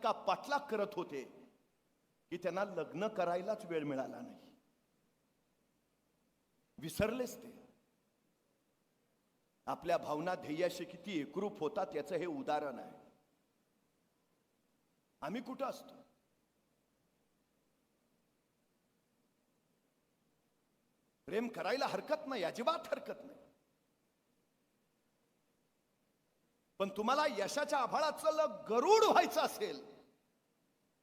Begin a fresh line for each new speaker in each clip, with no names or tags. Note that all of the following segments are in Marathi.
इतका पाठलाग करत होते की त्यांना लग्न करायलाच वेळ मिळाला नाही. विसरलेच ते. आपल्या भावना ध्येयाशी किती एकरूप होतात याचं हे उदाहरण आहे. आम्ही कुठं असतो? प्रेम करायला हरकत नाही, अजिबात हरकत नाही. पण तुम्हाला यशाच्या आभाळाचं गरुड व्हायचं असेल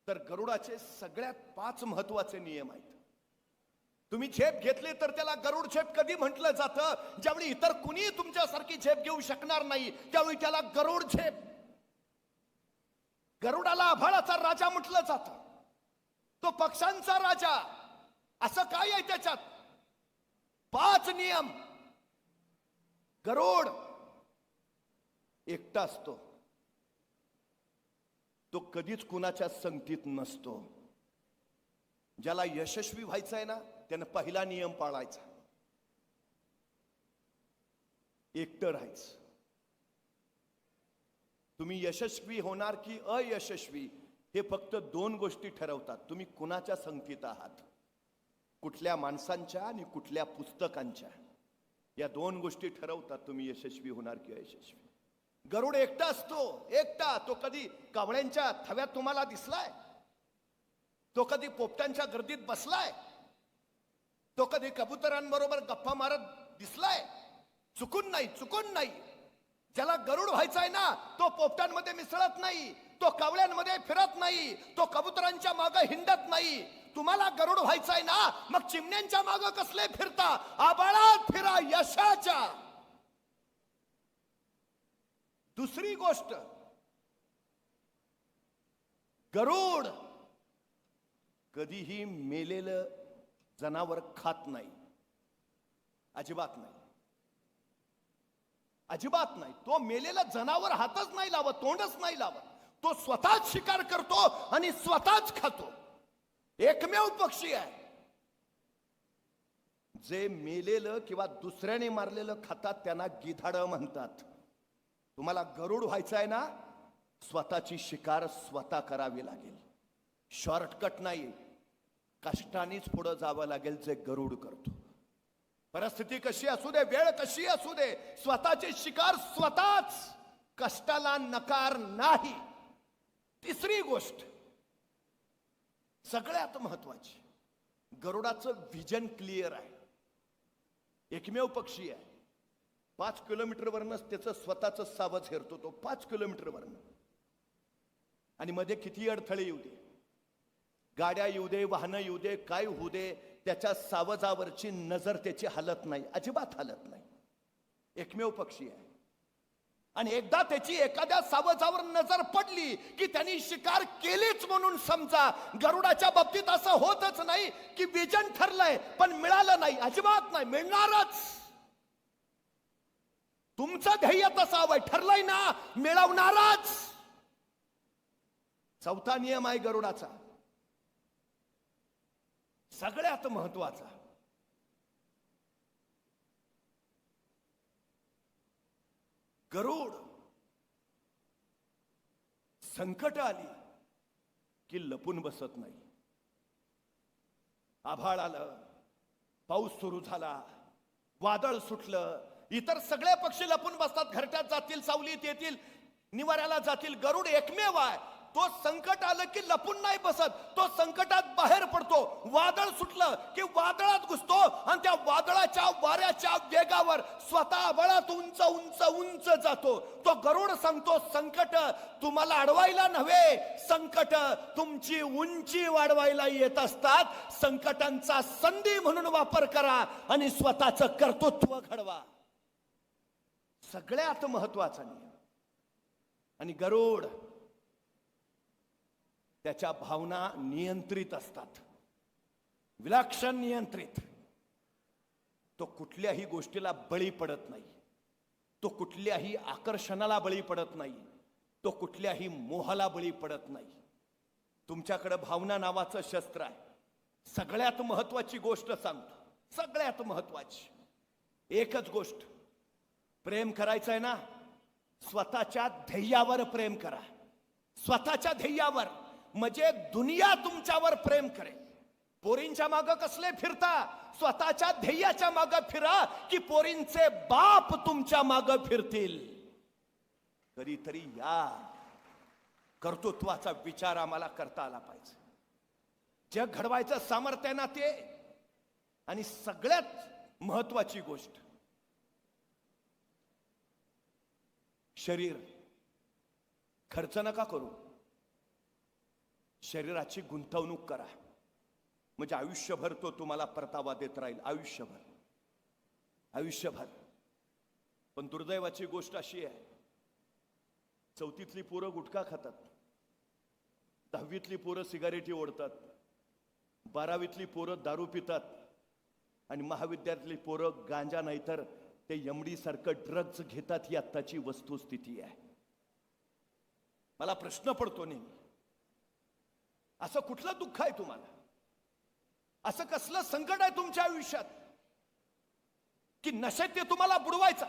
तर गरुडाचे सगळ्यात 5 महत्वाचे नियम आहेत. तुम्ही झेप घेतली तर त्याला गरुड झेप कधी म्हटलं जातं? ज्यावेळी इतर कुणी तुमच्यासारखी झेप घेऊ शकणार नाही त्यावेळी त्याला गरुड झेप. गरुडाला आभाळाचा राजा म्हटलं जातं, तो पक्ष्यांचा राजा. असं काय आहे त्याच्यात? 5 नियम. गरुड एकटा असतो, तो कधीच कुणाच्या संगतीत नसतो. ज्याला यशस्वी व्हायचं आहे ना त्यानं पहिला नियम पाळायचा, एकटं राहायचं. तुम्ही यशस्वी होणार की अयशस्वी हे फक्त 2 गोष्टी ठरवतात. तुम्ही कुणाच्या संगतीत आहात, कुठल्या माणसांच्या आणि कुठल्या पुस्तकांच्या. या 2 गोष्टी ठरवतात तुम्ही यशस्वी होणार की अयशस्वी. गरुड एकटा असतो, एकटा. तो कधी कावळ्यांच्या थव्यात तुम्हाला दिसलाय? तो कधी पोपटांच्या गर्दीत बसलाय? तो कधी कबुतरांबरोबर गप्पा मारत दिसलाय? चुकून नाही, चुकून नाही. ज्याला गरुड व्हायचा आहे ना तो पोपटांमध्ये मिसळत नाही, तो कावळ्यांमध्ये फिरत नाही, तो कबुतरांच्या मागे हिंडत नाही. तुम्हाला गरुड व्हायचा आहे ना मग चिमण्यांच्या मागे कसले फिरता? आभाळात फिरा यशाच्या. दुसरी गोष्ट, गरुड कधीही मेलेलं जनावर खात नाही, अजिबात नाही, अजिबात नाही. तो मेलेलं जनावर हातच नाही लावत, तोंडच नाही लावत. तो स्वतःच शिकार करतो आणि स्वतःच खातो. एकमेव पक्षी आहे जे मेलेलं किंवा दुसऱ्याने मारलेलं खातात, त्यांना गिधाड म्हणतात. तुम्हाला गरुड व्हायचं आहे ना, स्वतःची शिकार स्वतः करावी लागेल. शॉर्टकट नाही, कष्टानेच पुढे जावं लागेल जे गरुड करतो. परिस्थिती कशी असू दे, वेळ कशी असू दे, स्वतःची शिकार स्वतःच, कष्टाला नकार नाही. तिसरी गोष्ट सगळ्यात महत्वाची, गरुडाचं व्हिजन क्लिअर आहे. एकमेव पक्षी आहे. 5 किलोमीटरवरनच त्याचं स्वतःच सावज हेरतो तो, 5 किलोमीटरवरन. आणि मध्ये किती अडथळे येऊ दे, गाड्या येऊ दे, वाहनं येऊ दे, काय होऊ दे, त्याच्या सावजावरची नजर त्याची हलत नाही, अजिबात हलत नाही. एकमेव पक्षी आहे. आणि एकदा त्याची एखाद्या सावजावर नजर पडली की त्यांनी शिकार केलीच म्हणून समजा. गरुडाच्या बाबतीत असं होतच नाही की विजन ठरलंय पण मिळालं नाही, अजिबात नाही, मिळणारच. तुमचं ध्येय तसं हवंय, ठरलंय ना, मिळवणारच. चौथा नियम आहे गरुडाचा, सगळ्यात महत्वाचा. गरुड संकट आली की लपून बसत नाही. आभाळ आलं, पाऊस सुरू झाला, वादळ सुटलं, इतर सगळे पक्षी लपून बसतात, घरट्यात जातील, सावलीत येतील, निवाऱ्याला जातील. गरुड एकमेव आहे, तो संकट आलं की लपून नाही बसत, तो संकटात बाहेर पडतो. वादळ सुटलं की वादळात घुसतो आणि त्या वादळाच्या वाऱ्याच्या वेगावर स्वतः आभाळात उंच उंच उंच जातो. तो गरुड सांगतो, संकट तुम्हाला अडवायला नव्हे, संकट तुमची उंची वाढवायला येत असतात. संकटांचा संधी म्हणून वापर करा आणि स्वतःचं कर्तृत्व घडवा. सगळ्यात महत्वाचा नियम. आणि गरुड त्याच्या भावना नियंत्रित असतात, विलक्षण नियंत्रित. तो कुठल्याही गोष्टीला बळी पडत नाही, तो कुठल्याही आकर्षणाला बळी पडत नाही, तो कुठल्याही मोहाला बळी पडत नाही. तुमच्याकडे भावना नावाचं शस्त्र आहे. सगळ्यात महत्वाची गोष्ट सांगतो, सगळ्यात महत्वाची एकच गोष्ट, प्रेम करायचं आहे ना, स्वतःच्या ध्येयावर प्रेम करा. स्वतःच्या ध्येयावर, म्हणजे दुनिया तुमच्यावर प्रेम करेल. पोरींच्या माग कसले फिरता? स्वतःच्या ध्येयाच्या माग फिरा, की पोरींचे बाप तुमच्या माग फिरतील. कधीतरी या कर्तृत्वाचा विचार आम्हाला करता आला पाहिजे. जग घडवायचं सामर्थ्य ना ते. आणि सगळ्यात महत्वाची गोष्ट, शरीर खर्च नका करू, शरीराची गुंतवणूक करा. म्हणजे आयुष्यभर तो तुम्हाला परतावा देत राहील. आयुष्यभर आयुष्यभर. पण दुर्दैवाची गोष्ट अशी आहे, चौथीतली पोरं गुटखा खातात, 10वीतली पोरं सिगारेटी ओढतात, 12वीतली पोरं दारू पितात, आणि महाविद्यालयातली पोरं गांजा नाहीतर ते यमडी सारखं ड्रग्ज घेतात. ही आत्ताची वस्तुस्थिती आहे. मला प्रश्न पडतो नेहमी, असं कुठलं दुःख आहे तुम्हाला? असं कसलं संकट आहे तुमच्या आयुष्यात की नशेत ते तुम्हाला बुडवायचं?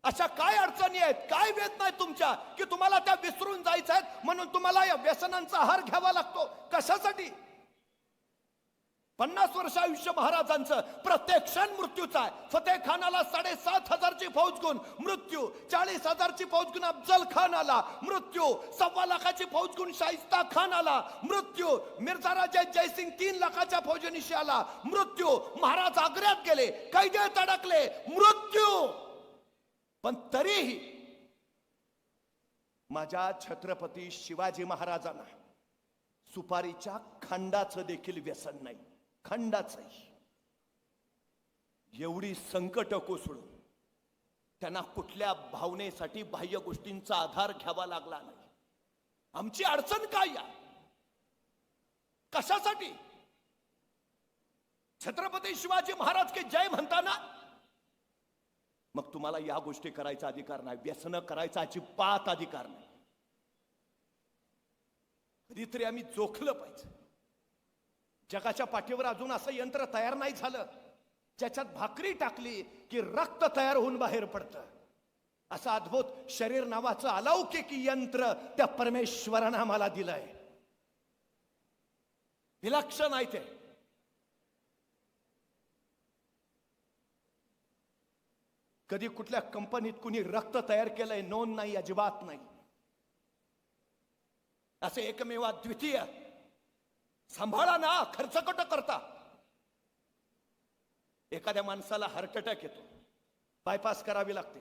अशा काय अडचणी आहेत, काय वेदना आहेत तुमच्या की तुम्हाला त्या विसरून जायचं आहेत, म्हणून तुम्हाला या व्यसनांचा आहार घ्यावा लागतो? कशासाठी? 50 वर्ष आयुष्य महाराजांचं, प्रत्येक क्षण मृत्यूचा आहे. फतेह खानाला 7,500ची फौज गुण मृत्यू, 40,000ची फौज गुण अफजल खान आला मृत्यू, 1.25 लाखाची फौज गुण शाहिस्ता खान आला मृत्यू, मिर्झा राजा जयसिंग 3 लाखाच्या फौजेनिशी आला मृत्यू, महाराज आग्र्यात गेले, कैदेत अडकले मृत्यू. पण तरीही माझ्या छत्रपती शिवाजी महाराजांना सुपारीच्या खंडाचं देखील व्यसन नाही. खंडाचंही. एवढी संकट कोसळून त्यांना कुठल्या भावनेसाठी बाह्य गोष्टींचा आधार घ्यावा लागला नाही. आमची अडचण काय आहे? कशासाठी? छत्रपती शिवाजी महाराज के जय म्हणताना मग तुम्हाला या गोष्टी करायचा अधिकार नाही, व्यसन करायचा अजिबात अधिकार नाही. कधीतरी आम्ही जोखलं पाहिजे. जगाच्या पाठीवर अजून असं यंत्र तयार नाही झालं ज्याच्यात भाकरी टाकली की रक्त तयार होऊन बाहेर पडतं. असं अद्भुत शरीर नावाचं अलौकिक यंत्र त्या परमेश्वरानं आम्हाला दिलंय. विलक्षण आहे ते. कधी कुठल्या कंपनीत कुणी रक्त तयार केलंय? नोंद नाही, अजिबात नाही. असे एकमेव द्वितीय. सांभाळा ना, खर्च कट करता. एखाद्या माणसाला हार्ट अटॅक येतो, बायपास करावी लागते.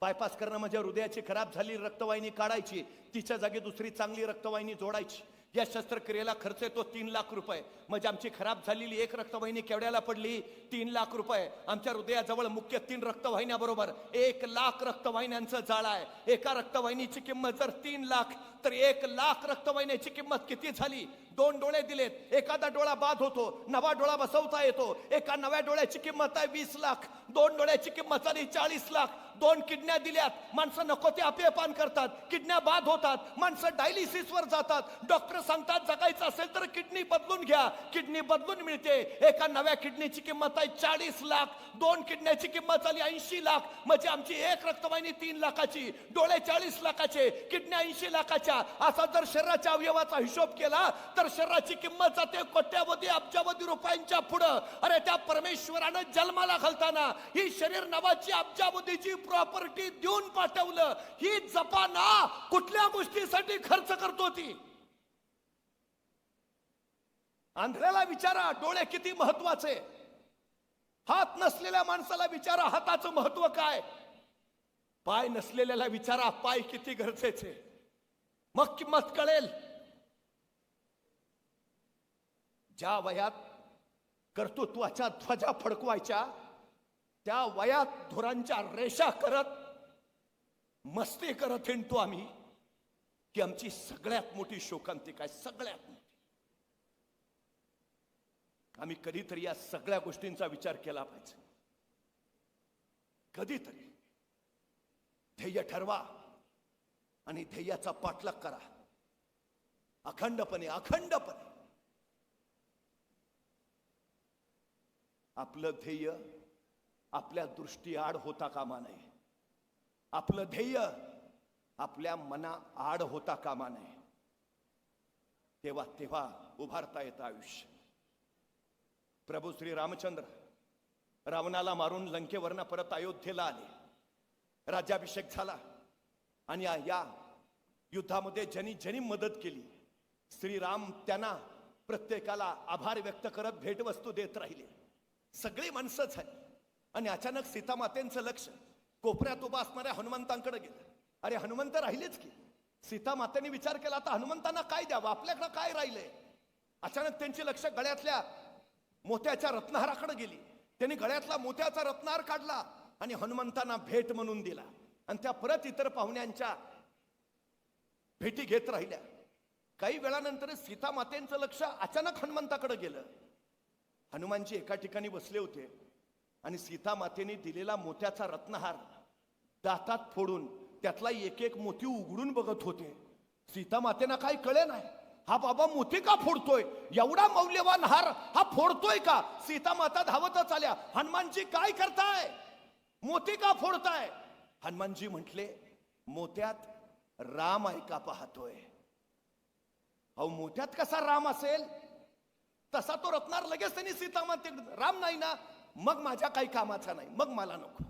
बायपास करणं म्हणजे हृदयाची खराब झाली रक्तवाहिनी काढायची, तिच्या जागी दुसरी चांगली रक्तवाहिनी जोडायची. या शस्त्रक्रियेला खर्च येतो 3 लाख रुपये. म्हणजे आमची खराब झालेली एक रक्तवाहिनी केवढ्याला पडली? 3 लाख रुपये. आमच्या हृदयाजवळ मुख्य 3 रक्तवाहिन्या बरोबर 1 लाख रक्तवाहिन्यांचं जाळं आहे. एका रक्तवाहिनीची किंमत जर 3 लाख, तर 1 लाख रक्तवाहिन्याची किंमत किती झाली? 2 डोळे दिलेत, एखादा डोळा बाद होतो, नवा डोळा बसवता येतो. एका नव्या डोळ्याची किंमत आहे 20 लाख, 2 डोळ्याची किंमत झाली 40 लाख. 2 किडन्या दिल्यात, माणसं नको ते अपेपान करतात, किडन्या बाद होतात, माणसं डायलिसिसवर जातात. डॉक्टर सांगतात जगायचं असेल तर किडनी बदलून घ्या, किडनी बदलून मिळते. एका नव्या किडनीची किंमत आहे 40 लाख, 2 किडन्याची किंमत झाली 80 लाख. म्हणजे आमची एक रक्तवाहिनी 3 लाखाची, डोळे 40 लाखाचे, किडन्या 80 लाखाच्या. असा जर शरीराच्या अवयवाचा हिशोब केला तर शरीराची किंमत जाते कोट्यावधी अब्जावधी रुपयांच्या पुढं. अरे त्या परमेश्वरानं जन्माला घालताना ही शरीर नावाची अब्जावधीची प्रॉपर्टी देऊन पाठवलं. ही जपाना कुठल्या गोष्टीसाठी खर्च करतो ती? आंधळ्याला विचारा डोळे किती महत्वाचे. हात नसलेल्या माणसाला विचारा हाताचं महत्व काय. पाय नसलेल्याला विचारा पाय किती गरजेचे. मग किंमत कळेल. ज्या वयात कर्तृत्वाच्या ध्वजा फडकवायच्या, त्या वयात धुरांच्या रेषा करत मस्ती करत हिंडतो आम्ही, की आमची सगळ्यात मोठी शोकांतिका आहे. सगळ्यात मोठी. आम्ही कधीतरी या सगळ्या गोष्टींचा विचार केला पाहिजे. कधीतरी ध्येय ठरवा आणि ध्येयाचा पाठलाग करा. अखंडपणे अखंडपणे. आपलं ध्येय आपल्या दृष्टी आड होता कामा नये. आपलं ध्येय आपल्या मना आड होता कामा नये. तेव्हा तेव्हा उभारता येतं आयुष्य. प्रभू श्री रामचंद्र रावणाला मारून लंकेवरनं परत अयोध्येला आले. राज्याभिषेक झाला आणि या युद्धामध्ये ज्यांनी ज्यांनी मदत केली, श्रीराम त्यांना प्रत्येकाला आभार व्यक्त करत भेटवस्तू देत राहिले. सगळी माणसं झाली आणि अचानक सीतामातेंचं लक्ष कोपऱ्यात उभा असणाऱ्या हनुमंतांकडे गेलं. अरे हनुमंत राहिलेच की. सीतामातेने विचार केला, आता हनुमंतांना काय द्यावं, आपल्याकडे काय राहिलंय. अचानक त्यांची लक्ष गळ्यातल्या मोत्याच्या रत्नहाराकडे गेली. त्यांनी गळ्यातला मोत्याचा रत्नहार काढला आणि हनुमंतांना भेट म्हणून दिला. आणि त्या परत इतर पाहुण्यांच्या भेटी घेत राहिल्या. काही वेळानंतर सीतामातेंचं लक्ष अचानक हनुमंताकडे गेलं. हनुमानजी एका ठिकाणी बसले होते आणि सीतामातेने दिलेला मोत्याचा रत्नहार दातात फोडून त्यातला एक एक मोती उघडून बघत होते. सीतामातेना काही कळे नाही, हा बाबा मोती का फोडतोय, एवढा मौल्यवान हार हा फोडतोय का. सीतामाता धावतच आल्या, हनुमानजी काय करताय, मोती का फोडताय. हनुमानजी म्हटले, मोत्यात राम आहे का पाहतोय. अहो मोत्यात कसा राम असेल, तसा तो रत्नार लगेच त्यांनी सीतामाते, राम नाही ना, मग माझ्या काही कामाचा नाही, मग मला नको.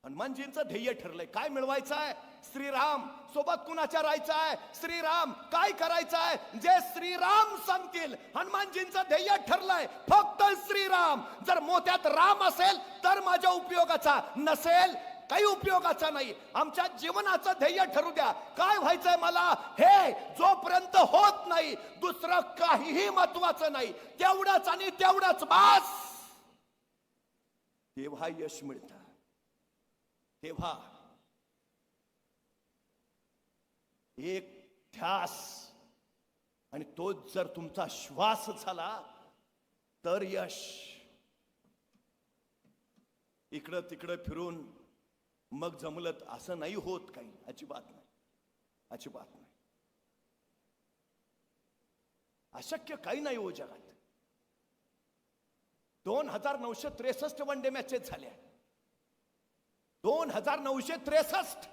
हनुमानजींचं ध्येय ठरलंय, काय मिळवायचं आहे, श्रीराम सोबत कुणाच्या राहायचं आहे, श्रीराम काय करायचं आहे, जे श्रीराम सांगतील. हनुमानजींचं ध्येय ठरलंय फक्त श्रीराम. जर मोत्यात राम असेल तर माझ्या उपयोगाचा, नसेल काही उपयोगाचा नाही. आमच्या जीवनाचं ध्येय ठरू द्या, काय व्हायचंय मला, हे जोपर्यंत होत नाही दुसरं काहीही महत्वाचं नाही. तेवढंच आणि तेवढंच बास. तेव्हा यश मिळतं. तेव्हा एक ध्यास आणि तोच जर तुमचा श्वास झाला तर यश. इकडं तिकडं फिरून मग जमलत असं नाही होत काही. अजिबात नाही, अजिबात नाही. अशक्य काही नाही हो जगात. 2963 वन डे मॅचेस झाल्या. 2963.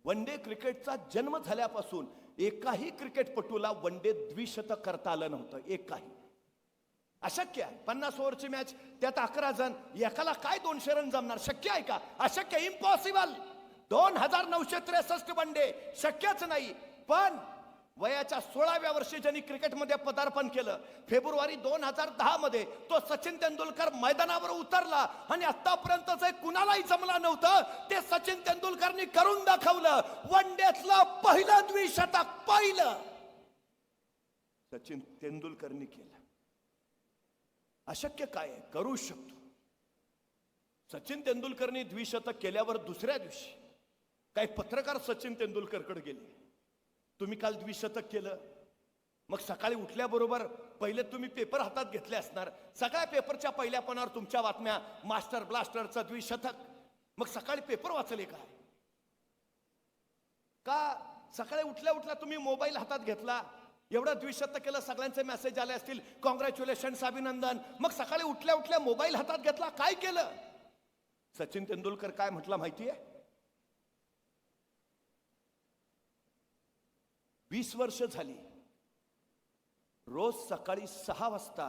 वन डे क्रिकेटचा जन्म झाल्यापासून एकाही क्रिकेटपटूला वन डे द्विशतक करता आलं नव्हतं. एकाही. अशक्य आहे. 50 ओव्हरची मॅच, त्यात 11 जण, एकाला काय 200 रन जमणार, शक्य आहे का. अशक्य, इम्पॉसिबल. 2963 वन डे शक्यच नाही. पण वयाच्या 16व्या वर्षी ज्यांनी क्रिकेटमध्ये पदार्पण केलं, फेब्रुवारी 2010 मध्ये तो सचिन तेंडुलकर मैदानावर उतरला आणि आतापर्यंत जे कुणालाही जमलं नव्हतं ते सचिन तेंडुलकरनी करून दाखवलं. वन डेतलं पहिलं द्विशतक, पहिलं सचिन तेंडुलकरनी केलं. अशक्य काय आहे, करू शकतो. सचिन तेंडुलकरनी द्विशतक केल्यावर दुसऱ्या दिवशी काही पत्रकार सचिन तेंडुलकरकडे गेले, तुम्ही काल द्विशतक केलं. मग सकाळी उठल्याबरोबर पहिले तुम्ही पेपर हातात घेतले असणार, सगळ्या पेपरच्या पहिल्या पानावर तुमच्या बातम्या, मास्टर ब्लास्टरचं द्विशतक. मग सकाळी पेपर वाचले काय का. सकाळी उठल्या उठल्या तुम्ही मोबाईल हातात घेतला, एवढं द्विशतक केलं, सगळ्यांचे मेसेज आले असतील, कॉंग्रॅच्युलेशन्स, अभिनंदन. मग सकाळी उठल्या उठल्या मोबाईल हातात घेतला, काय केलं. सचिन तेंडुलकर काय म्हटलं माहितीये, 20 वर्ष झाली रोज सकाळी 6 वाजता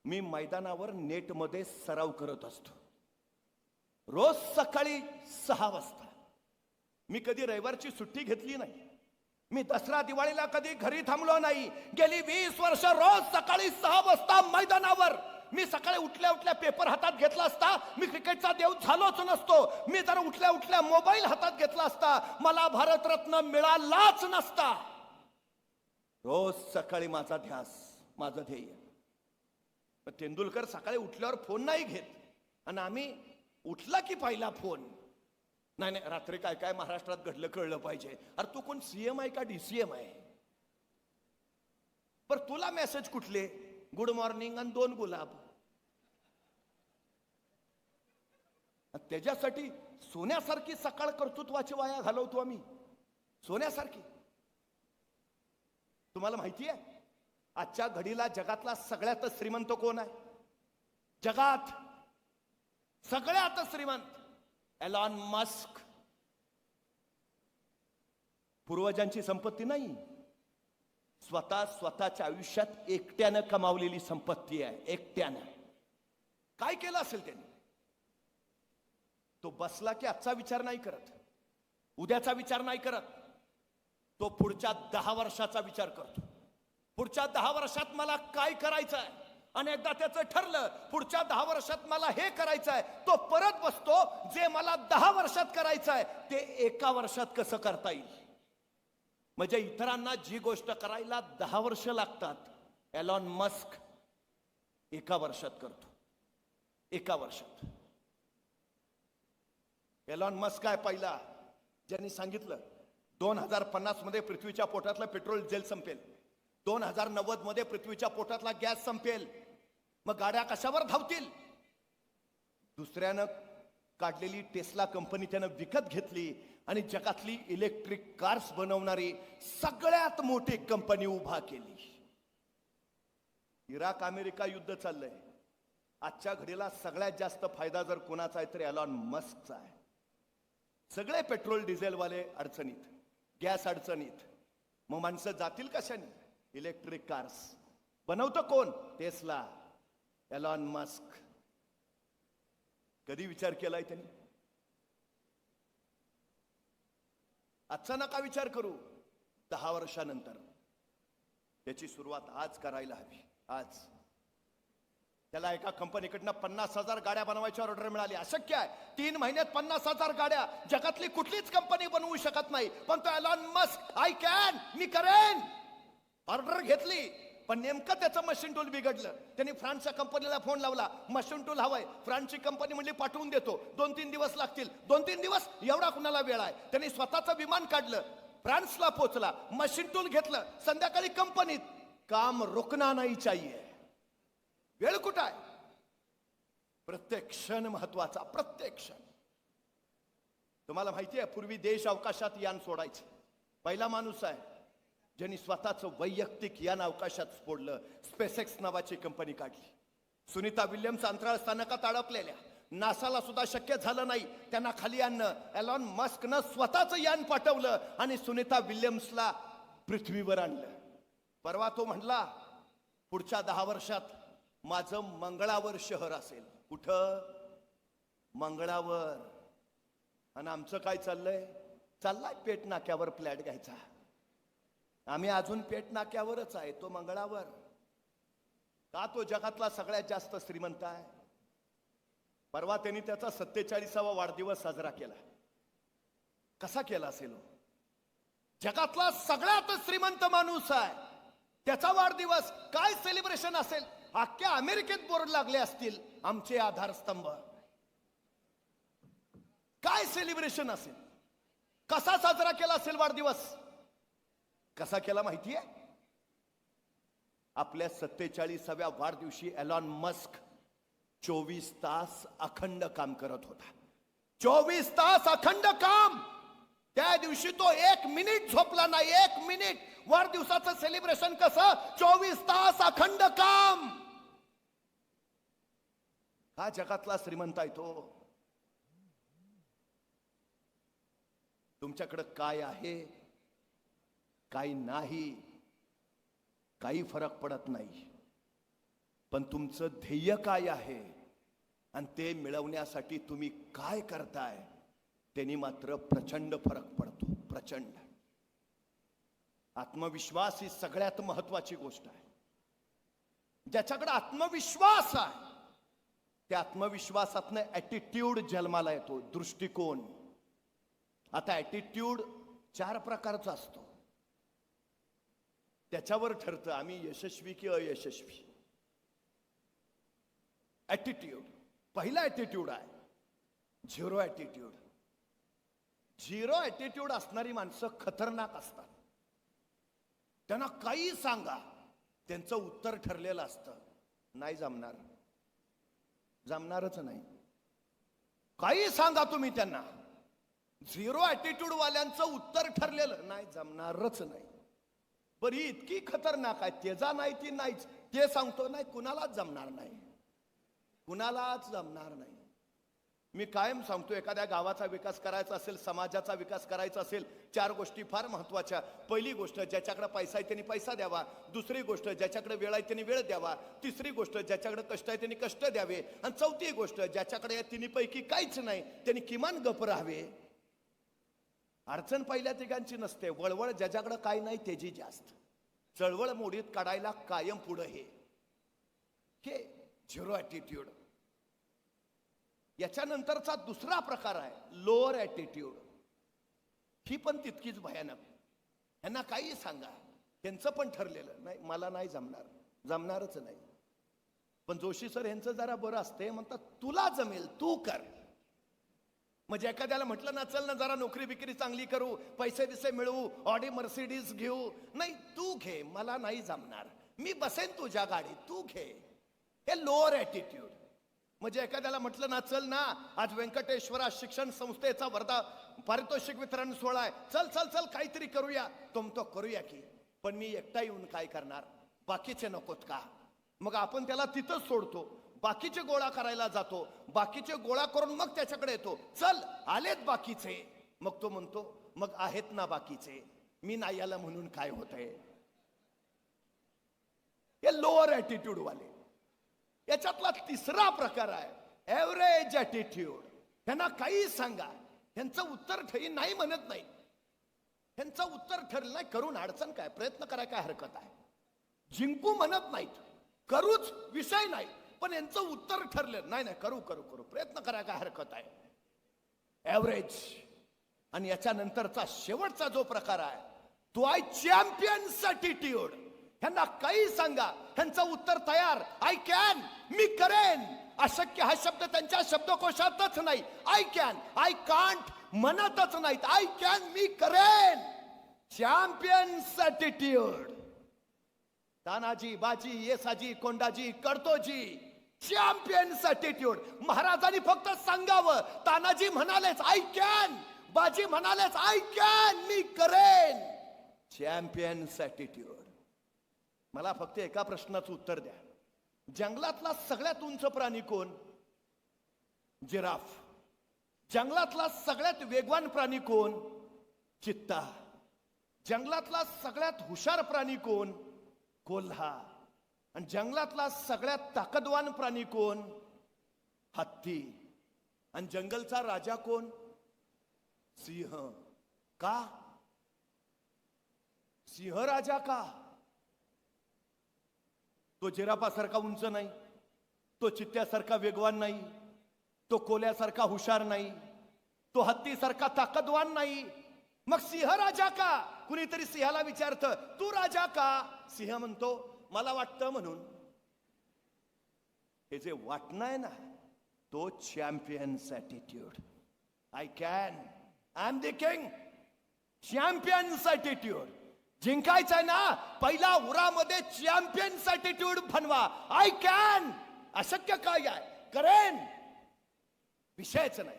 मी मैदानावर नेटमध्ये सराव करत असतो. रोज सकाळी 6 वाजता. मी कधी रविवारची सुट्टी घेतली नाही. मी दसरा दिवाळीला कधी घरी थांबलो नाही. गेली 20 वर्ष रोज सकाळी 6 वाजता मैदानावर. मी सकाळी उठल्या उठल्या पेपर हातात घेतला असता मी क्रिकेटचा देव झालोच नसतो. मी जर उठल्या उठल्या मोबाईल हातात घेतला असता मला भारतरत्न मिळालाच नसता. रोज सकाळी माझा ध्यास, माझं ध्येय. तेंडुलकर सकाळी उठल्यावर फोन नाही घेत आणि आम्ही उठला की पहिला फोन. नाही नाही, रात्री काय काय महाराष्ट्रात घडलं कळलं पाहिजे. अरे तू कोण सीएम आहे का डीसीएम आहे. पर तुला मेसेज कुठले, गुड मॉर्निंग आणि 2 गुलाब. त्याच्यासाठी सोन्यासारखी सकाळ कर्तृत्वाची वाया घालवतो आम्ही, सोन्यासारखी. तुम्हाला माहिती आहे आजच्या घडीला जगातला सगळ्यात श्रीमंत कोण आहे. जगात सगळ्यात श्रीमंत एलॉन मस्क. पूर्वजांची संपत्ती नाही, स्वतःच्या आयुष्यात एकट्यानं कमावलेली संपत्ती आहे. एकट्यानं काय केलं असेल त्यांनी? तो बसला की आजचा विचार नाही करत, उद्याचा विचार नाही करत, तो पुढच्या 10 वर्षाचा विचार करतो. पुढच्या 10 वर्षात मला काय करायचं आहे, आणि एकदा त्याचं ठरलं पुढच्या 10 वर्षात मला हे करायचं आहे, तो परत बसतो जे मला 10 वर्षात करायचं आहे ते 1 वर्षात कसं करता येईल. म्हणजे इतरांना जी गोष्ट करायला 10 वर्ष लागतात, एलॉन मस्क 1 वर्षात करतो. 1 वर्षात. एलॉन मस्क काय पहिला ज्यांनी सांगितलं 2050 मध्ये पृथ्वीच्या पोटातलं पेट्रोल जेल संपेल, 2090 मध्ये पृथ्वीच्या पोटातला गॅस संपेल, मग गाड्या कशावर धावतील? दुसऱ्यानं काढलेली टेस्ला कंपनी त्यानं विकत घेतली आणि जगातली इलेक्ट्रिक कार्स बनवणारी सगळ्यात मोठी कंपनी उभा केली. इराक अमेरिका युद्ध चाललंय. आजच्या घडीला सगळ्यात जास्त फायदा जर कोणाचा आहे तर एलॉन मस्कचा आहे. सगळे पेट्रोल डिझेलवाले अडचणीत, गॅस अडचणीत, मग माणसं जातील कशाने? इलेक्ट्रिक कार्स बनवतो कोण? Tesla, Elon Musk. कधी विचार केलाय त्यांनी? आजचा नका विचार करू, 10 वर्षानंतर. त्याची सुरुवात आज करायला हवी. आज त्याला एका कंपनीकडनं 50,000 गाड्या बनवायची ऑर्डर मिळाली. अशक्य आहे. 3 महिन्यात 50,000 गाड्या जगातली कुठलीच कंपनी बनवू शकत नाही. पण तो एलॉन मस्क, आय कॅन, मी करेन, ऑर्डर घेतली. पण नेमकं त्याचं मशीन टूल बिघडलं. त्यांनी फ्रान्सच्या कंपनीला फोन लावला, मशीन टूल हवंय. फ्रान्सची कंपनी म्हणली पाठवून देतो, 2-3 दिवस लागतील. 2-3 दिवस एवढा कुणाला वेळ आहे? त्यांनी स्वतःचं विमान काढलं, फ्रान्सला पोहोचला, मशीन टूल घेतलं. संध्याकाळी कंपनीत काम रुकना नाही चाहिए. वेळ कुठं आहे? प्रत्येक क्षण महत्वाचा, प्रत्येक क्षण. तुम्हाला माहिती आहे पूर्वी देश अवकाशात यान सोडायचे. पहिला माणूस आहे ज्यांनी स्वतःचं वैयक्तिक यान अवकाशात सोडलं. स्पेसएक्स नावाची कंपनी काढली. सुनीता विल्यम्स अंतराळ स्थानकात अडकलेल्या. नासाला सुद्धा शक्य झालं नाही त्यांना खाली आणणं. एलॉन मस्कनं स्वतःचं यान पाठवलं आणि सुनीता विल्यम्सला पृथ्वीवर आणलं. परवा तो म्हणला पुढच्या 10 वर्षात माझं मंगळावर शहर असेल. कुठं? मंगळावर. आणि आमचं काय चाललंय? चाललाय पेट नाक्यावर फ्लॅट घ्यायचा. आम्ही अजून पेट नाक्यावरच आहे, तो मंगळावर. का? तो जगातला सगळ्यात जास्त श्रीमंत आहे. परवा त्यांनी त्याचा 47वा वाढदिवस साजरा केला. कसा केला असेल? जगातला सगळ्यात श्रीमंत माणूस आहे, त्याचा वाढदिवस. काय सेलिब्रेशन असेल? अख्ख्या अमेरिकेत बोर्ड लागले असतील आमचे आधारस्तंभ. काय सेलिब्रेशन असेल? कसा साजरा केला असेल वाढदिवस? कसा केला माहितीये? आपल्या 47व्या वाढदिवशी एलॉन मस्क 24 तास अखंड काम करत होता. 24 तास अखंड काम. त्या दिवशी तो 1 मिनिट झोपला नाही. 1 मिनिट. वाढदिवसाचं सेलिब्रेशन कसं? 24 तास अखंड काम. हा जगातला श्रीमंत आहे तो. तुमच्याकडे काय आहे, काय नाही, काही फरक पडत नाही. पण तुमचं ध्येय काय आहे आणि ते मिळवण्यासाठी तुम्ही काय करताय त्यांनी मात्र प्रचंड फरक पडतो. प्रचंड. आत्मविश्वास ही सगळ्यात महत्वाची गोष्ट आहे. ज्याच्याकडे आत्मविश्वास आहे त्या आत्मविश्वासातनं ॲटिट्यूड जन्माला येतो. दृष्टिकोन. आता ॲटिट्यूड 4 प्रकारचा असतो. त्याच्यावर ठरतं आम्ही यशस्वी की अयशस्वी. ॲटिट्यूड. पहिला ॲटिट्यूड आहे झिरो ॲटिट्यूड. झिरो ॲटिट्यूड असणारी माणसं खतरनाक असतात. त्यांना काही सांगा त्यांचं उत्तर ठरलेलं असतं, नाही जमणार, जमणारच नाही. काही सांगा तुम्ही त्यांना, झिरो ॲटिट्यूड वाल्यांचं उत्तर ठरलेलं, नाही जमणारच नाही. बरं ही इतकी खतरनाक आहे, तेजा नाही ती नाहीच, ते सांगतो नाही, कुणालाच जमणार नाही, कुणालाच जमणार नाही. मी कायम सांगतो, एखाद्या गावाचा विकास करायचा असेल, समाजाचा विकास करायचा असेल, 4 गोष्टी फार महत्वाच्या. पहिली गोष्ट, ज्याच्याकडे पैसा आहे त्यांनी पैसा द्यावा. दुसरी गोष्ट, ज्याच्याकडे वेळ आहे त्यांनी वेळ द्यावा. तिसरी गोष्ट, ज्याच्याकडे कष्ट आहे त्यांनी कष्ट द्यावे. आणि चौथी गोष्ट, ज्याच्याकडे या तिन्हीपैकी काहीच नाही त्यांनी किमान गप राहावे. अडचण पहिल्या तिघांची नसते, वळवळ ज्याच्याकडे काही नाही त्याची जास्त. चळवळ मोडीत काढायला कायम पुढे हे झिरो ॲटिट्यूड. याच्यानंतरचा दुसरा प्रकार आहे लोअर ॲटिट्यूड. ही पण तितकीच भयानक. यांना काही सांगा, त्यांचं पण ठरलेलं नाही, मला नाही जमणार, जमणारच नाही. पण जोशी सर यांचं जरा बरं असते, म्हणतात तुला जमेल तू कर. म्हणजे एखाद्याला म्हटलं ना, चल ना जरा नोकरी बिक्री चांगली करू, पैसे बिसे मिळवू, ऑडी मर्सिडीज घेऊ, नाही तू घे, मला नाही जमणार, मी बसेन तुझ्या गाडीत, तू घे. हे लोअर ॲटिट्यूड. म्हणजे एखाद्याला म्हटलं ना, चल ना आज व्यंकटेश्वरा शिक्षण संस्थेचा वर्धा पारितोषिक वितरण सोहळा आहे, चल चल चल काहीतरी करूया, तो करूया की, पण मी एकटा येऊन काय करणार, बाकीचे नकोत का? मग आपण त्याला तिथंच सोडतो, बाकीचे गोळा करायला जातो, बाकीचे गोळा करून मग त्याच्याकडे येतो, चल आलेत बाकीचे. मग तो म्हणतो मग आहेत ना बाकीचे, मी नाही आला म्हणून काय होतंय. हे लोअर ॲटिट्यूड वाले. याच्यातला तिसरा प्रकार आहे एव्हरेज ॲटिट्यूड. त्यांना काही सांगा, त्यांचं उत्तर ठरी नाही म्हणत नाही. त्यांचं उत्तर ठरलं नाही, करून अडचण काय, प्रयत्न करा काय हरकत आहे. जिंकू म्हणत नाहीत, करूच विषय नाही, पण यांचं उत्तर ठरलं नाही, नाही करू करू करू, प्रयत्न करा काय हरकत आहे. एव्हरेज. आणि याच्यानंतरचा शेवटचा जो प्रकार आहे तो आहे चॅम्पियन्स ॲटिट्यूड. ह्यांना काही सांगा, ह्यांचं उत्तर तयार, आय कॅन, मी करेन. अशक्य हा शब्द त्यांच्या शब्दकोशातच नाही. आय कॅन, आय कांट म्हणतच नाहीत, आय कॅन, मी करेन. Champions attitude. तानाजी, बाजी, येसाजी, कोंडाजी, करतोजी. Champions attitude. महाराजांनी फक्त सांगावं, तानाजी म्हणालेच आय कॅन, बाजी म्हणालेच आय कॅन, मी करेन. Champions attitude. मला फक्त एका प्रश्नाचं उत्तर द्या, जंगलातला सगळ्यात उंच प्राणी कोण? जिराफ. जंगलातला सगळ्यात वेगवान प्राणी कोण? चित्ता. जंगलातला सगळ्यात हुशार प्राणी कोण? कोल्हा. आणि जंगलातला सगळ्यात ताकदवान प्राणी कोण? हत्ती. आणि जंगलचा राजा कोण? सिंह. का सिंह राजा का? तो जिराफासारखा उंच नाही, तो चित्त्यासारखा वेगवान नाही, तो कोल्यासारखा हुशार नाही, तो हत्तीसारखा ताकदवान नाही. मग सिंह राजा का? कुणीतरी सिंहाला विचारतं तू राजा का? सिंह म्हणतो मला वाटतं म्हणून. हे जे वाटणं आहे ना, तो champions attitude. I can, I am the king. Champions attitude. जिंकायचं आहे ना, पहिला उरामध्ये चॅम्पियन्स ॲटिट्यूड बनवा. आय कॅन, अशक्य काय आहे, करेन, विषयच नाही.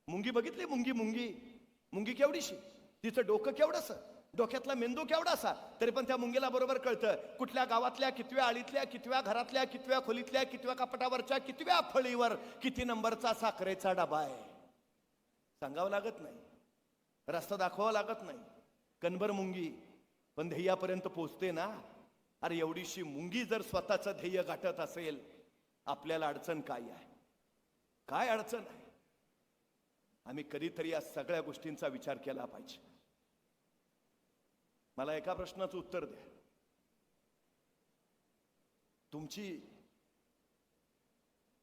मुंगी बघितली? मुंगी मुंगी मुंगी केवढीशी, तिचं डोकं केवढंस, डोक्यातला मेंदू केवढासा, तरी पण त्या मुंगीला बरोबर कळतं कुठल्या गावातल्या कितव्या आळीतल्या कितव्या घरातल्या कितव्या खोलीतल्या कितव्या कपाटावरच्या कितव्या फळीवर किती नंबरचा साखरेचा डबा आहे. सांगावं लागत नाही, रस्ता दाखवावा लागत नाही. कणभर मुंगी पण ध्येयापर्यंत पोहोचते ना. अरे एवढीशी मुंगी जर स्वतःचं ध्येय गाठत असेल, आपल्याला अडचण काय आहे? काय अडचण आहे? आम्ही कधीतरी या सगळ्या गोष्टींचा विचार केला पाहिजे. मला एका प्रश्नाचं उत्तर द्या, तुमची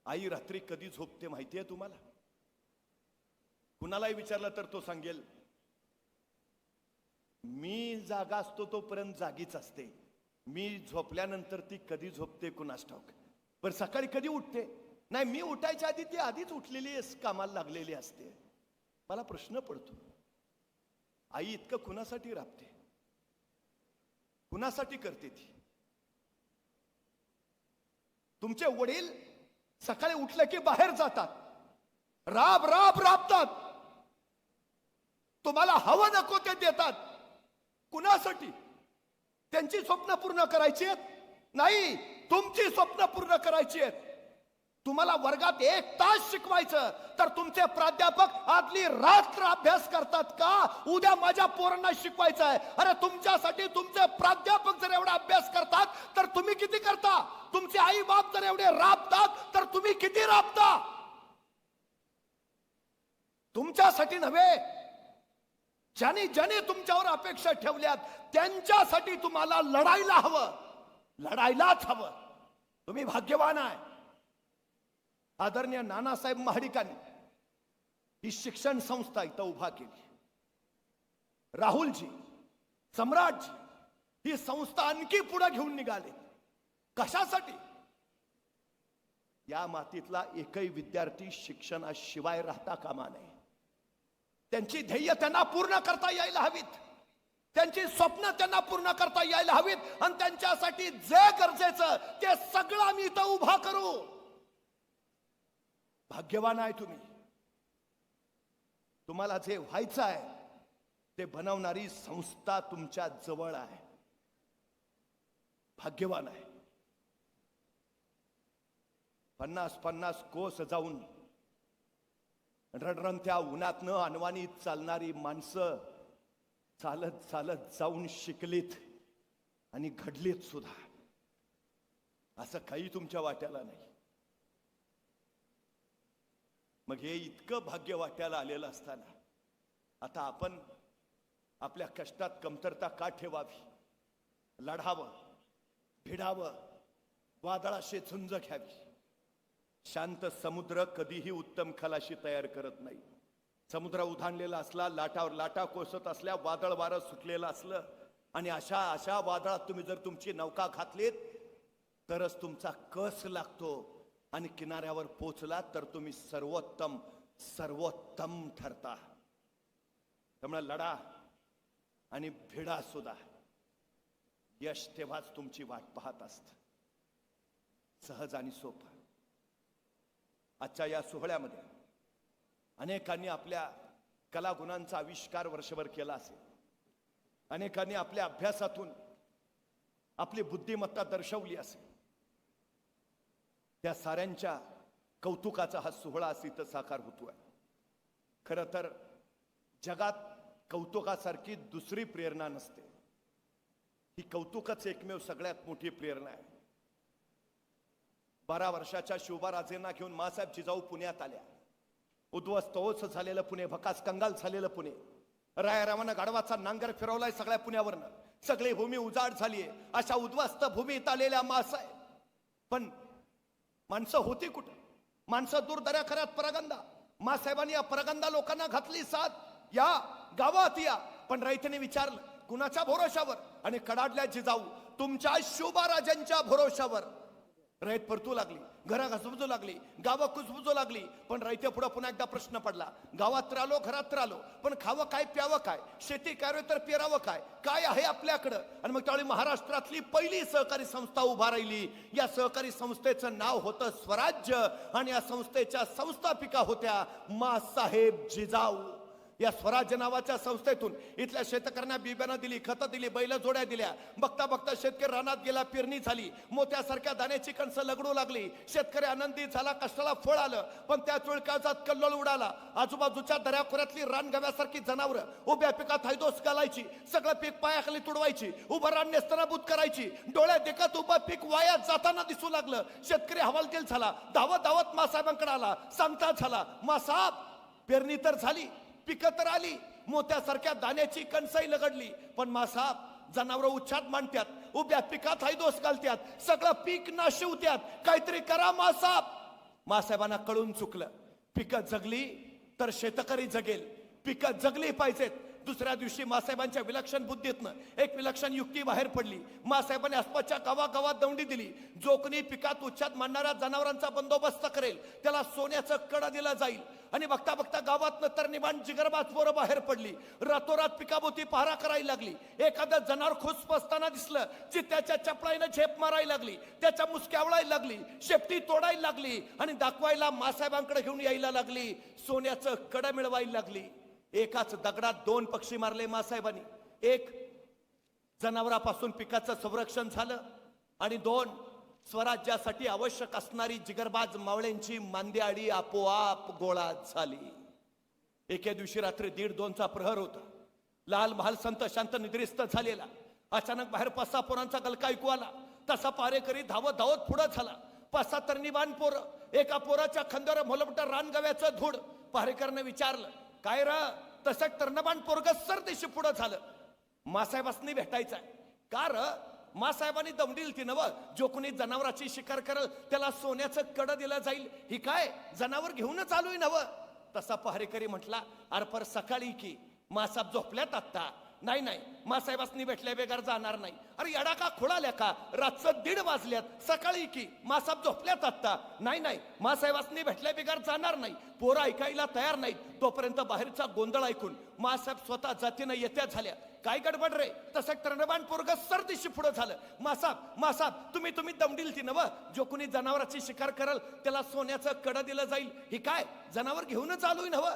आई रात्री कधी झोपते माहिती आहे तुम्हाला? कुणालाही विचारलं तर तो सांगेल मी जागा असतो तोपर्यंत जागीच असते, मी झोपल्यानंतर ती कधी झोपते कुणास ठाऊक. पण सकाळी कधी उठते? नाही, मी उठायच्या आधी ती आधीच उठलेली कामाला लागलेली असते. मला प्रश्न पडतो, आई इतकं कुणासाठी राबते, कुणासाठी करते ती? तुमचे वडील सकाळी उठले की बाहेर जातात, राब राब राबतात, तुम्हाला हवं नको ते देतात. कुणासाठी? त्यांची स्वप्न पूर्ण करायची आहेत? नाही, तुमची स्वप्न पूर्ण करायची आहेत. तुम्हाला वर्गात 1 तास शिकवायचं तर तुमचे प्राध्यापक आदली रात्र अभ्यास करतात का उद्या माझ्या पोरांना शिकवायचं आहे? अरे तुमच्यासाठी तुमचे प्राध्यापक जर एवढा अभ्यास करतात तर तुम्ही किती करता? तुमचे आई बाप जर एवढे राबतात तर तुम्ही किती राबता? तुमच्यासाठी नव्हे, ज्याने ज्याने तुमच्यावर अपेक्षा ठेवल्यात त्यांच्यासाठी तुम्हाला लढायला हवं, लढायलाच हवं. तुम्ही भाग्यवान आहे. आदरणीय नानासाहेब महाडिकांनी ही शिक्षण संस्था इथं उभा केली. राहुलजी, सम्राटजी ही संस्था आणखी पुढे घेऊन निघाले. कशासाठी? या मातीतला एकही विद्यार्थी शिक्षणाशिवाय राहता कामा नये. त्यांची ध्येय त्यांना पूर्ण करता यायला हवीत, त्यांची स्वप्न त्यांना पूर्ण करता यायला हवीत, आणि त्यांच्यासाठी जे गरजेचं ते सगळं आम्ही इथं उभा करू. भाग्यवान आहे तुम्ही. तुम्हाला जे व्हायचं आहे ते बनवणारी संस्था तुमच्या जवळ आहे. भाग्यवान आहे. 50-50 कोस जाऊन रणरणत्या उन्हातनं अनवाणीत चालणारी माणसं चालत चालत जाऊन शिकलीत आणि घडलीत सुद्धा. असं काही तुमच्या वाट्याला नाही. मग हे इतकं भाग्य वाट्याला आलेलं असताना आता आपण आपल्या कष्टात कमतरता का ठेवावी? लढावं, भिडावं, वादळाशी झुंज घ्यावी. शांत समुद्र कधीही उत्तम खलाशी तयार करत नाही. समुद्र उधाणलेला असला, लाटावर लाटा कोसत असल्या, वादळ वारं सुटलेलं असलं आणि अशा वादळात तुम्ही जर तुमची नौका घातलीत तरच तुमचा कस लागतो आणि किनाऱ्यावर पोचला तर तुम्ही सर्वोत्तम ठरता. त्यामुळे लढा आणि भिडा सुद्धा. यश तेव्हाच तुमची वाट पाहत असतं, सहज आणि सोपं. आजच्या या सोहळ्यामध्ये अनेकांनी आपल्या कलागुणांचा आविष्कार वर्षभर केला असेल. अनेकांनी आपल्या अभ्यासातून आपली बुद्धिमत्ता दर्शवली असेल. त्या साऱ्यांच्या कौतुकाचा हा सोहळा इथं साकार होतोय. खरं तर जगात कौतुकासारखी दुसरी प्रेरणा नसते. ही कौतुकच एकमेव सगळ्यात मोठी प्रेरणा आहे. 12 वर्षाच्या शिवबाराजेंना घेऊन मासाहेब जिजाऊ पुण्यात आल्या. उद्ध्वस्त झालेलं पुणे, भकास कंगाल झालेलं पुणे. रायारामानं गाढवाचा नांगर फिरवलाय सगळ्या पुण्यावरनं. सगळी भूमी उजाड झालीये. अशा उद्ध्वस्त भूमीत आलेल्या मासाहेब, पण माणसं होती कुठं? माणसं दूर दऱ्याखऱ्यात परगंदा. मासाहेबांनी या परगंदा लोकांना घातली साथ, या गावात या. पण रयतेने विचारलं कुणाच्या भरोशावर? आणि कडाडल्या जिजाऊ तुमच्या शिवबाराजांच्या भरोशावर. रयत परतू लागली, घरं घसबजू लागली, गावं कुजबुजू लागली. पण रयते पुढे पुन्हा एकदा प्रश्न पडला. गावात राहिलो, घरात राहिलो, पण खावं काय, प्यावं काय, शेती करावी तर पेरावं काय, काय आहे आपल्याकडं? आणि मग त्यावेळी महाराष्ट्रातली पहिली सहकारी संस्था उभा राहिली. या सहकारी संस्थेचं नाव होतं स्वराज्य आणि या संस्थेच्या संस्थापिका होत्या मासाहेब जिजाऊ. या स्वराज्य नावाच्या संस्थेतून इथल्या शेतकऱ्यांना बियाणं दिली, खतं दिली, बैल जोड्या दिल्या. बघता बघता शेतकरी रानात गेला, पेरणी झाली, मोत्यासारख्या दाण्याची कणसं लगडू लागली. शेतकरी आनंदी झाला, कष्टाला फळ आलं. पण त्याच वेळी काळजात कल्लोळ उडाला. आजूबाजूच्या दऱ्याखोऱ्यातली रानगव्यासारखी जनावरं उभ्या पिकात हैदोस घालायची, सगळं पीक पायाखाली तुडवायची, उभं रान नेस्तनाबूत करायची. डोळ्यात देखत उभं पीक वाया जाताना दिसू लागलं. शेतकरी हवालदिल झाला, धावत धावत मासाहेबांकडे आला. सांगता झाला, मासाहेब पेरणी तर झाली, पिकं तर आली, मोत्यासारख्या दाण्याची कणसही लगडली, पण मासाहेब जनावर उच्छाद मांडत्यात, उभ्या पिकात हैदोस घालत्यात, सगळं पीक नाशिवत्यात. काहीतरी करा मासाहेब. मासाहेबांना कळून चुकलं. पिकं जगली तर शेतकरी जगेल, पिकं जगली पाहिजेत. दुसऱ्या दिवशी मासाहेबांच्या विलक्षण बुद्धीतनं एक विलक्षण युक्ती बाहेर पडली. मासाहेबांनी आसपासच्या गावागावात दौंडी दिली. जो कोणी पिकात उच्छाद मांडणाऱ्या जनावरांचा बंदोबस्त करेल त्याला सोन्याचं कड दिलं जाईल. आणि बघता बघता गावात तर निवाण जिगरबाज पोरं बाहेर पडली. रातोरात पिकाभोवती पहारा करायला लागली. एखादं जनावर खुस पसताना दिसलं की त्याच्या चपळाईनं झेप मारायला लागली, त्याच्या मुसक्या आवळायला लागली, शेपटी तोडायला लागली आणि दाखवायला मासाहेबांकडे घेऊन यायला लागली. सोन्याचं कड मिळवायला लागली. एकाच दगडात 2 पक्षी मारले मासाहेबांनी. एक, जनावरापासून पिकाचं संरक्षण झालं आणि 2, स्वराज्यासाठी आवश्यक असणारी जिगरबाज मावळ्यांची मांदियाळी आपोआप गोळा झाली. एके दिवशी रात्री 1:30-2चा प्रहर होता. लाल महाल संत शांत निद्रिस्त झालेला. अचानक बाहेर 5-6 पोरांचा गलका ऐकू आला. तसा पारेकरी धावत धावत पुढे झाला. 5-6 तरणीबाण पोरं. एका पोराच्या खांद्यावर मोलमटा रानगव्याचं धूड. पारेकरने विचारलं, काय र? तसं तरणबाण पोरग सरदेशी पुढे झालं. मासाहेबांनी भेटायचंय. का र? मासाहेबांनी दमडी दिली नव. जो कोणी जनावराची शिकार करल त्याला सोन्याचं कडं दिलं जाईल. ही काय जनावर घेऊनच आलोय नव. तसा पहारेकरी म्हटला, अरे पर सकाळी की मासाहेब झोपल्यात आत्ता. नाही नाही, मासाहेबांनी भेटल्या बेगार जाणार नाही. अरे येडा का खोळाल्या का? रातचं 1:30 वाजल्यात. सकाळी की मासाहेब झोपल्यात आत्ता. नाही नाही, मासाहेबांनी भेटल्या बेगार जाणार नाही. पोरं ऐकायला तयार नाहीत. तोपर्यंत बाहेरचा गोंधळ ऐकून मासाहेब स्वतः जातीनं येत्या झाल्या. काय गडबड रे? तसं तरणबाण पोरग सरदिशी पुढे झालं. मासाहेब तुम्ही दमडील ती नव. जो कोणी जनावराची शिकार करल त्याला सोन्याचं कडं दिलं जाईल. ही काय जनावर घेऊनच आलोय नव.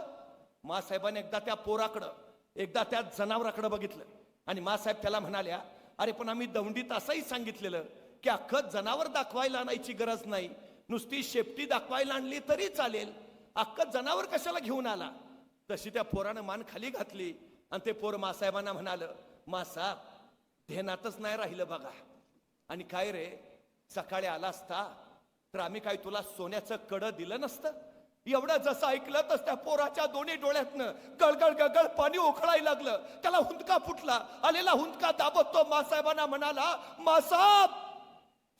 मासाहेबांनी एकदा त्या पोराकडं एकदा त्या जनावराकडे बघितलं आणि मासाहेब त्याला म्हणाल्या, अरे पण आम्ही दौंडीत असंही सांगितलेलं की अख्खं जनावर दाखवायला आणायची गरज नाही. नुसती शेपटी दाखवायला आणली तरी चालेल. अख्खं जनावर कशाला घेऊन आला? तशी त्या पोरानं मान खाली घातली आणि ते पोर मासाहेबांना म्हणालं, मासाहेब ध्यानातच नाही राहिलं बघा. आणि काय रे, सकाळी आला असता तर आम्ही काय तुला सोन्याचं कडं दिलं नसतं? एवढं जसं ऐकलं तस त्या पोराच्या दोन्ही डोळ्यातनं गळगळ गळगळ पाणी ओखळायला लागलं. त्याला हुंदका फुटला. आलेला हुंदका दाबत तो मासाहेबांना म्हणाला, मासाहेब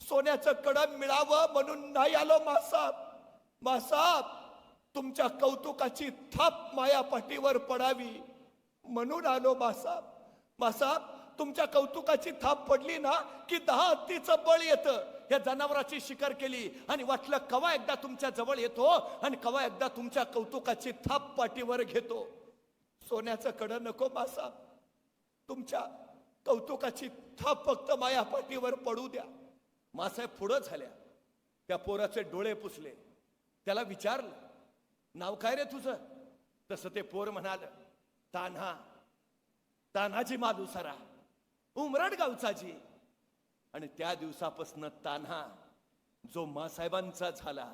सोन्याचं कडं मिळावं म्हणून नाही आलो मासाहेब, तुमच्या कौतुकाची थाप माया पाठीवर पडावी म्हणून आलो मासाहेब, तुमच्या कौतुकाची थाप पडली ना की 10 हत्तीचं बळ येतं. या जनावराची शिकार केली आणि वाटलं कवा एकदा तुमच्या जवळ येतो आणि कवा एकदा तुमच्या कौतुकाची थाप पाठीवर घेतो. सोन्याचं कडं नको मासाहेब, तुमच्या कौतुकाची थाप फक्त माया पाठीवर पडू द्या. मासाहेब पुढं झाल्या. त्या पोराचे डोळे पुसले. त्याला विचारलं, नाव काय रे तुझं? तसं ते पोर म्हणाल, तान्हाजी मालुसरा, उमराड गावचा जी. आणि त्या दिवसापासून तान्हा जो मासाहेबांचा झाला,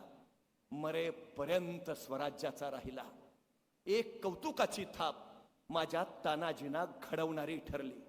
मरेपर्यंत स्वराज्याचा राहिला. एक कौतुकाची थाप माझ्या तानाजींना घडवणारी ठरली.